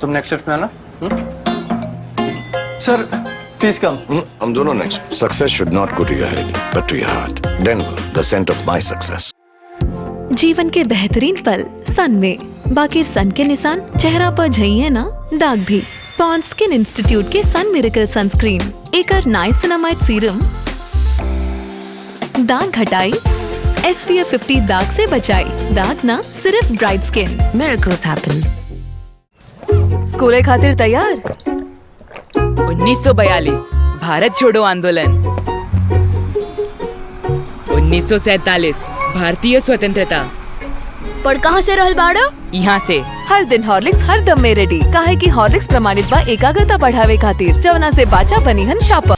तुम next shift में आना। Sir please come. हम दोनों next. Success should not go to your head but to your heart. Denver, the centre of my success. जीवन के बेहतरीन पल सन में, बाकी सन के निशान चेहरा पर झइए ना दाग भी। पॉन्ड स्किन इंस्टीट्यूट के सन मिरेकल सनस्क्रीन एकर नाइसिनामाइड सीरम दाग हटाई, SPF 50 दाग से बचाई। दाग ना सिर्फ ब्राइट स्किन। Miracles happen. स्कूले खातिर तैयार। 1942 भारत छोड़ो आंदोलन, 1947 भारतीय स्वतंत्रता। पर कहाँ से रहल बाड़ा? यहाँ से। हर दिन हॉर्लिक्स हर दम में रेडी, काहे कि हॉर्लिक्स प्रमाणित बा एकाग्रता बढ़ावे खातिर, जवना से बाचा बनी हन शापर।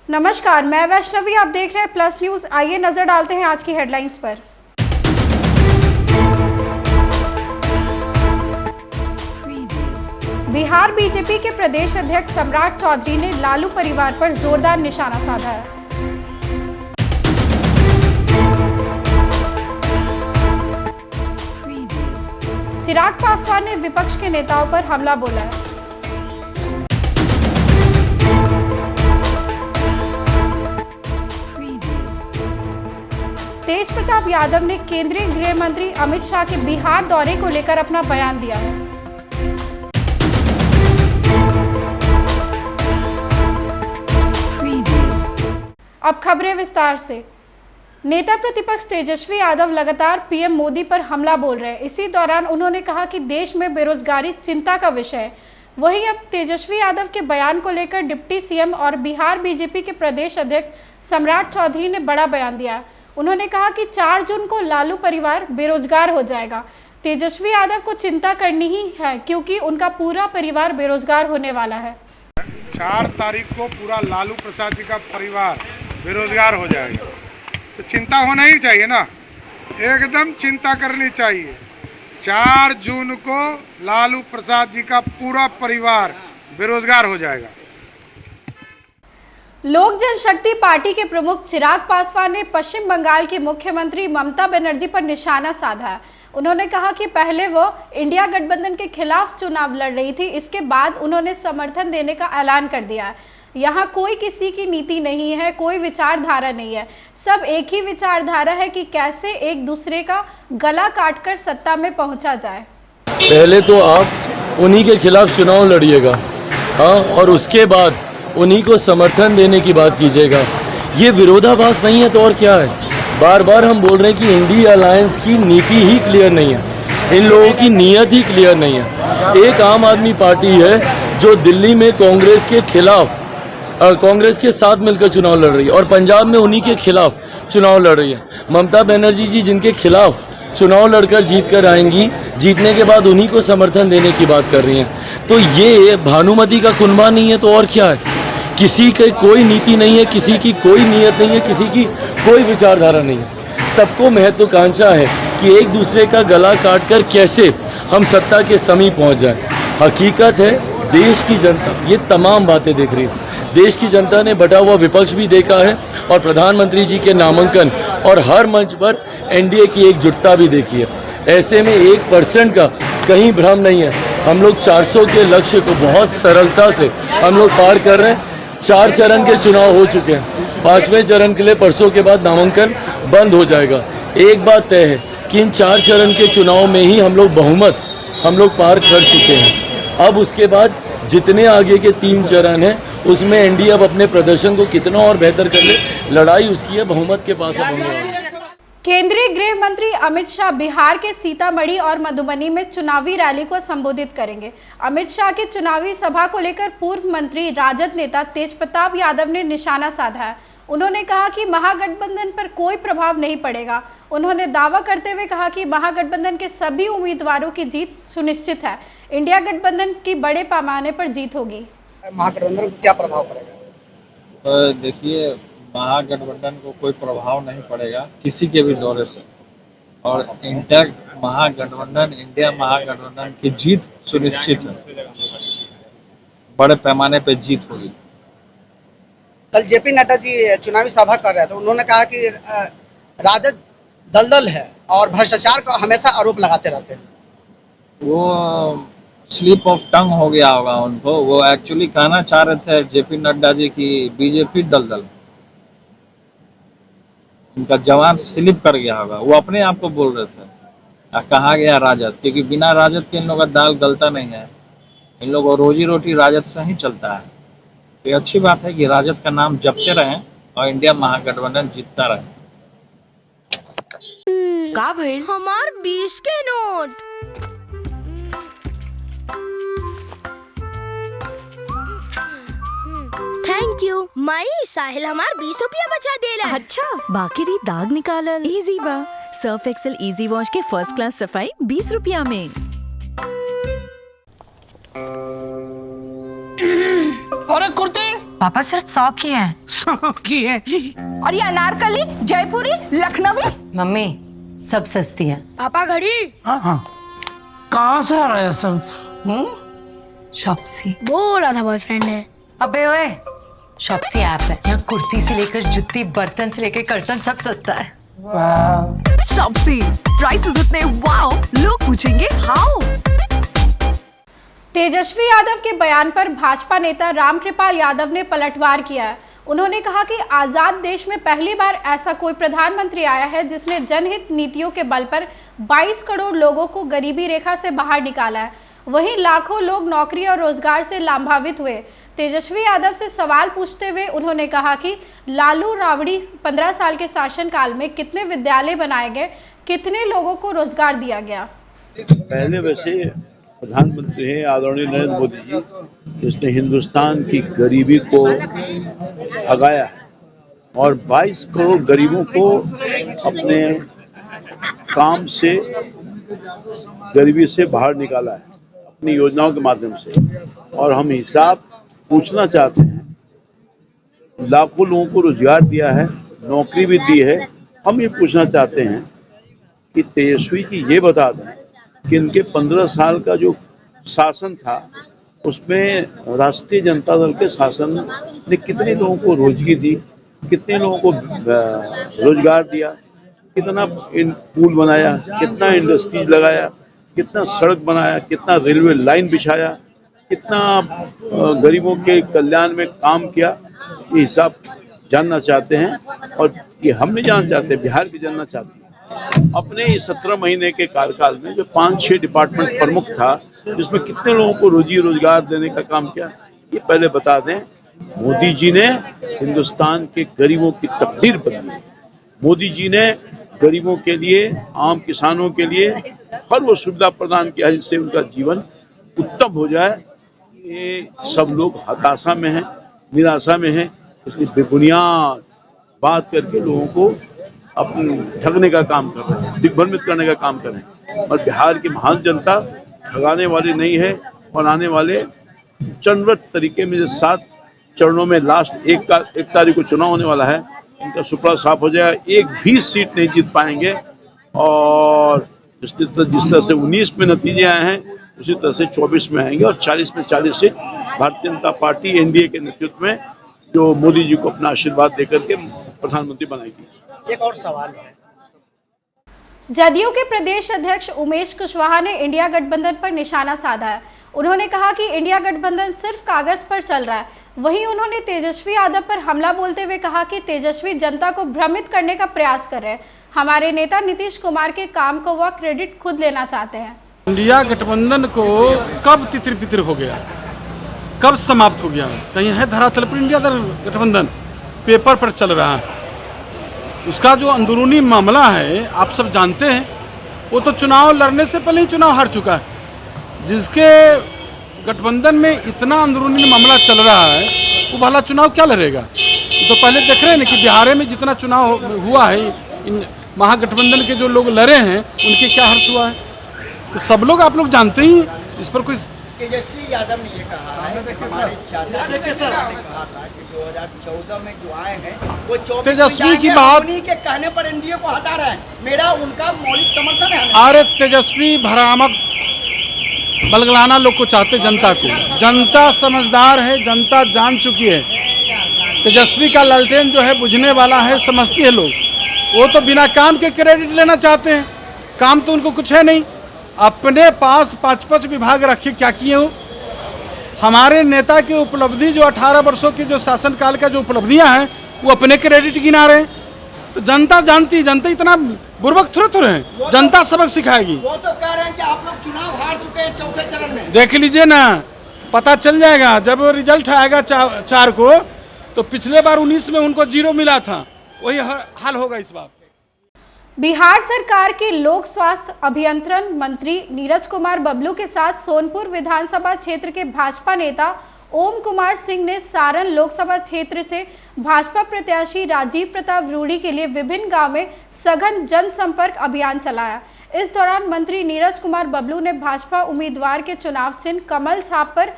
नमस्कार, मैं वैष्णवी, आप देख रहे हैं प्लस न्यूज। आइए नजर डालते हैं आज की हेडलाइंस पर। बिहार बीजेपी के प्रदेश अध्यक्ष सम्राट चौधरी ने लालू परिवार पर जोरदार निशाना साधा है। चिराग पासवान ने विपक्ष के नेताओं पर हमला बोला है। तेज प्रताप यादव ने केंद्रीय गृह मंत्री अमित शाह के बिहार दौरे को लेकर अपना बयान दिया है। अब खबरें विस्तार से। नेता प्रतिपक्ष तेजस्वी यादव लगातार पीएम मोदी पर हमला बोल रहे हैं। इसी दौरान उन्होंने कहा कि देश में बेरोजगारी चिंता का विषय है। वहीं अब तेजस्वी यादव के बयान को लेकर डिप्टी सीएम और बिहार बीजेपी के प्रदेश अध्यक्ष सम्राट चौधरी ने बड़ा बयान दिया। उन्होंने कहा कि 4 जून को लालू परिवार बेरोजगार हो जाएगा। तेजस्वी यादव को चिंता करनी ही है क्योंकि उनका पूरा परिवार बेरोजगार होने वाला है। 4 तारीख को पूरा लालू प्रसाद जी का परिवार बेरोजगार हो जाएगा, तो चिंता होना ही चाहिए ना, एकदम चिंता करनी चाहिए। 4 जून को लालू प्रसाद जी का पूरा परिवार बेरोजगार हो जाएगा। लोक जनशक्ति पार्टी के प्रमुख चिराग पासवान ने पश्चिम बंगाल की मुख्यमंत्री ममता बनर्जी पर निशाना साधा है। उन्होंने कहा कि पहले वो इंडिया गठबंधन के खिलाफ चुनाव लड़ रही थी, इसके बाद उन्होंने समर्थन देने का ऐलान कर दिया है। यहाँ कोई किसी की नीति नहीं है, कोई विचारधारा नहीं है, सब एक ही विचारधारा है कि कैसे एक दूसरे का गला काटकर सत्ता में पहुंचा जाए। पहले तो आप उन्हीं के खिलाफ चुनाव लड़िएगा, हाँ, और उसके बाद उन्हीं को समर्थन देने की बात कीजिएगा। ये विरोधाभास नहीं है तो और क्या है। बार बार हम बोल रहे हैं कि इंडिया अलायंस की नीति ही क्लियर नहीं है, इन लोगों की नीयत ही क्लियर नहीं है। एक आम आदमी पार्टी है जो दिल्ली में कांग्रेस के खिलाफ, कांग्रेस के साथ मिलकर चुनाव लड़ रही है, और पंजाब में उन्हीं के खिलाफ चुनाव लड़ रही है। ममता बनर्जी जी जिनके खिलाफ चुनाव लड़कर जीत कर आएंगी, जीतने के बाद उन्हीं को समर्थन देने की बात कर रही हैं। तो ये भानुमति का कुनबा नहीं है तो और क्या है। किसी की कोई नीति नहीं है, किसी की कोई नीयत नहीं है, किसी की कोई विचारधारा नहीं है। सबको महत्वाकांक्षा है कि एक दूसरे का गला काटकर कैसे हम सत्ता के समीप पहुंच जाए। हकीकत है देश की जनता ये तमाम बातें देख रही है। देश की जनता ने बटा हुआ विपक्ष भी देखा है और प्रधानमंत्री जी के नामांकन और हर मंच पर एनडीए की एकजुटता भी देखी है। ऐसे में 1% का कहीं भ्रम नहीं है। हम लोग 400 के लक्ष्य को बहुत सरलता से हम लोग पार कर रहे हैं। 4 चरण के चुनाव हो चुके हैं, 5वें चरण के लिए परसों के बाद नामांकन बंद हो जाएगा। एक बात तय है कि इन 4 चरण के चुनाव में ही हम लोग बहुमत हम लोग पार कर चुके हैं। अब उसके बाद जितने आगे के 3 चरण हैं उसमें एनडीए अब अपने प्रदर्शन को कितना और बेहतर कर ले, लड़ाई उसकी है, बहुमत के पास अब होने वाली है। केंद्रीय गृह मंत्री अमित शाह बिहार के सीतामढ़ी और मधुबनी में चुनावी रैली को संबोधित करेंगे। अमित शाह की चुनावी सभा को लेकर पूर्व मंत्री राजद नेता तेज प्रताप यादव ने निशाना साधा है। उन्होंने कहा कि महागठबंधन पर कोई प्रभाव नहीं पड़ेगा। उन्होंने दावा करते हुए कहा कि महागठबंधन के सभी उम्मीदवारों की जीत सुनिश्चित है। इंडिया गठबंधन की बड़े पैमाने पर जीत होगी। महागठबंधन को क्या प्रभाव पड़ेगा? तो देखिए, महागठबंधन को कोई प्रभाव नहीं पड़ेगा किसी के भी दौरे से, और इंटैक्ट महागठबंधन, इंडिया महागठबंधन की जीत सुनिश्चित है, बड़े पैमाने पे जीत होगी। कल जेपी नड्डा जी चुनावी सभा कर रहे थे, उन्होंने कहा कि राजद दलदल है और भ्रष्टाचार का हमेशा आरोप लगाते रहते हैं। वो स्लिप ऑफ टंग हो गया होगा उनको। वो एक्चुअली कहना चाह रहे थे जेपी नड्डा जी की बीजेपी दलदल, उनका जवान स्लिप कर गया होगा। वो अपने आप को बोल रहे थे, कहा गया राजद, क्योंकि बिना राजद के इन लोगों का दाल गलता नहीं है। इन लोगों को रोजी रोटी राजद से ही चलता है। तो ये अच्छी बात है कि राजद का नाम जपते रहें और इंडिया महागठबंधन जीतता रहे। का भइल? हमार 20 के नोट। थैंक यू माई, साहिल हमार 20 रुपया बचा देला। अच्छा, बाकी दी दाग निकालल इजी बा। सर्फ एक्सेल इजी वॉश के फर्स्ट क्लास सफाई 20 रुपया में। और कुर्ती पापा सिर्फ 100 की है। 100 की है। और ये अनारकली, जयपुरी, लखनवी। मम्मी सब सस्ती है। पापा घड़ी। हाँ, कहाँ से आ रहा है सब? शॉप्सी। बोल रहा था बॉयफ्रेंड है। अबे ओए, शॉप्सी ऐप है, यहाँ कुर्ती से लेकर जुत्ती, बर्तन से लेकर कर्तन सब सस्ता है। शॉप्सी, प्राइसेस इतने वाओ, लोग पूछेंगे हाउ। तेजस्वी यादव के बयान पर भाजपा नेता रामकृपाल यादव ने पलटवार किया है। उन्होंने कहा कि आजाद देश में पहली बार ऐसा कोई प्रधानमंत्री आया है जिसने जनहित नीतियों के बल पर 22 करोड़ लोगों को गरीबी रेखा से बाहर निकाला है। वहीं लाखों लोग नौकरी और रोजगार से लाभान्वित हुए। तेजस्वी यादव से सवाल पूछते हुए उन्होंने कहा कि लालू राबड़ी 15 साल के शासनकाल में कितने विद्यालय बनाए गए, कितने लोगों को रोजगार दिया गया। पहले वैसे प्रधानमंत्री हैं आदरणीय नरेंद्र मोदी जी, जिसने हिंदुस्तान की गरीबी को भगाया और 22 करोड़ गरीबों को अपने काम से गरीबी से बाहर निकाला है अपनी योजनाओं के माध्यम से। और हम हिसाब पूछना चाहते हैं, लाखों लोगों को रोजगार दिया है, नौकरी भी दी है। हम ये पूछना चाहते हैं कि तेजस्वी जी ये बता दें कि इनके 15 साल का जो शासन था उसमें राष्ट्रीय जनता दल के शासन ने कितने लोगों को रोजगारी दी, कितने लोगों को रोजगार दिया, कितना पुल बनाया, कितना इंडस्ट्रीज लगाया, कितना सड़क बनाया, कितना रेलवे लाइन बिछाया, कितना गरीबों के कल्याण में काम किया। ये हिसाब जानना चाहते हैं और ये हम नहीं जानना चाहते, बिहार भी जानना चाहती है। अपने इस 17 महीने के कार्यकाल में जो 5-6 डिपार्टमेंट प्रमुख था, जिसमें कितने लोगों को रोजी रोजगार देने का काम किया, ये पहले बता दें। मोदी जी ने हिंदुस्तान के गरीबों की तकदीर बदली। मोदी जी ने गरीबों के लिए, आम किसानों के लिए हर वो सुविधा प्रदान किया जिससे उनका जीवन उत्तम हो जाए। ये सब लोग हताशा में हैं, निराशा में हैं, इसलिए बेबुनियाद बात करके लोगों को अपने ठगने का काम कर रहे हैं, दिग्भ्रमित करने का काम कर रहे हैं। और बिहार की महान जनता ठगाने वाली नहीं है और आने वाले चरणबद्ध तरीके में 7 चरणों में लास्ट 1 तारीख को चुनाव होने वाला है, इनका सुपड़ा साफ हो जाएगा। एक भी सीट नहीं जीत पाएंगे और जिस तरह से 19 में नतीजे आए हैं उसी तरह से 24 में आएंगे और 40 में 40 seat Bharatiya Janata party NDA के नेतृत्व में जो मोदी जी को अपना आशीर्वाद देकर के प्रधानमंत्री बनाएगी। एक और सवाल है, जदयू के प्रदेश अध्यक्ष उमेश कुशवाहा ने इंडिया गठबंधन पर निशाना साधा है। उन्होंने कहा कि इंडिया गठबंधन सिर्फ कागज पर चल रहा है। वहीं उन्होंने तेजस्वी यादव पर हमला बोलते हुए कहा कि तेजस्वी जनता को भ्रमित करने का प्रयास कर रहे हैं। हमारे नेता नीतीश कुमार के काम को वह क्रेडिट खुद लेना चाहते हैं। इंडिया गठबंधन को कब तितिर पितिर हो गया, कब समाप्त हो गया? कहीं है धरातल पर इंडिया गठबंधन पेपर पर चल रहा है। उसका जो अंदरूनी मामला है आप सब जानते हैं। वो तो चुनाव लड़ने से पहले ही चुनाव हार चुका है। जिसके गठबंधन में इतना अंदरूनी मामला चल रहा है वो भला चुनाव क्या लड़ेगा? तो पहले देख रहे हैं ना कि बिहार में जितना चुनाव हुआ है, इन महागठबंधन के जो लोग लड़े हैं उनके क्या हर्ष हुआ है, तो सब लोग आप लोग जानते ही। इस पर कोई तेजस्वी यादव ने ये कहा है कि हमारे चाचा ने कहा था कि 2014 में जो आए हैं वो 24 तेजस्वी की बात उन्हीं के कहने पर एनडीए को हटा रहे हैं। मेरा उनका मौलिक समर्थन है। अरे तेजस्वी भ्रामक बलगलाना लोग को चाहते जनता को। जनता समझदार है, जनता जान चुकी है तेजस्वी का लालटेन जो है बुझने वाला है, समझते हैं लोग। वो तो बिना काम के क्रेडिट लेना चाहते हैं, काम तो उनको कुछ है नहीं। अपने पास 5-5 विभाग रखे, क्या किए हो? हमारे नेता की उपलब्धि जो 18 वर्षों के जो शासनकाल का जो उपलब्धियां हैं वो अपने क्रेडिट गिना रहे हैं। तो जनता जानती, जनता इतना बुर्बक थोड़े है, जनता सबक सिखाएगी। वो तो कह रहे हैं कि आप लोग चुनाव हार चुके हैं चौथे चरण में। देख लीजिए ना, पता चल जाएगा जब रिजल्ट आएगा 4 को। तो पिछले बार 19 में उनको 0 मिला था, वही हाल होगा इस बार। बिहार सरकार के लोक स्वास्थ्य अभियंत्रण मंत्री नीरज कुमार बबलू के साथ सोनपुर विधानसभा क्षेत्र के भाजपा नेता ओम कुमार सिंह ने सारण लोकसभा क्षेत्र से भाजपा प्रत्याशी राजीव प्रताप रूडी के लिए विभिन्न गांव में सघन जनसंपर्क अभियान चलाया। इस दौरान मंत्री नीरज कुमार बबलू ने भाजपा उम्मीदवार के चुनाव चिन्ह कमल छाप पर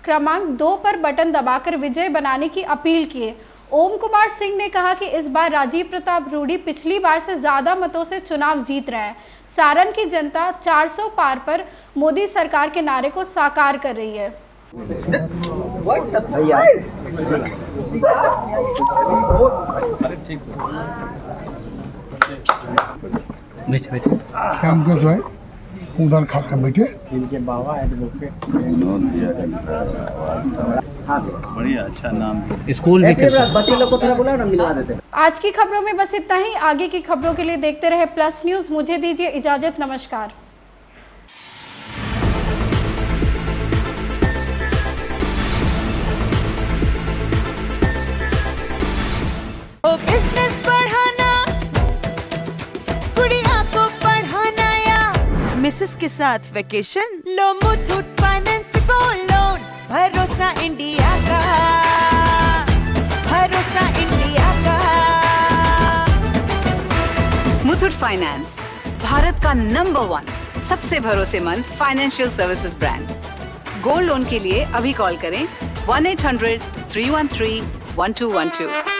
क्रमांक 2 पर बटन दबाकर विजय बनाने की अपील की। ओम कुमार सिंह ने कहा कि इस बार राजीव प्रताप रूडी पिछली बार से ज्यादा मतों से चुनाव जीत रहे हैं। सारण की जनता 400 पार पर मोदी सरकार के नारे को साकार कर रही है। उधर खा कर बैठे। बढ़िया, अच्छा नाम। स्कूल भी बच्चे लोग को थोड़ा बुलाओ ना, मिलवा देते। आज की खबरों में बस इतना ही। आगे की खबरों के लिए देखते रहे प्लस न्यूज। मुझे दीजिए इजाजत, नमस्कार। बिजनेस बढ़ाना, गुड़िया को पढ़ाना या मिसेस के साथ वेकेशन, लो मुथूट फाइनेंस गोल्ड लोन। भरोसा इंडिया का, भरोसा इंडिया का। मुथूट फाइनेंस, भारत का नंबर 1 सबसे भरोसेमंद financial services brand. Gold loan के लिए अभी कॉल करें 1-800-313-1212।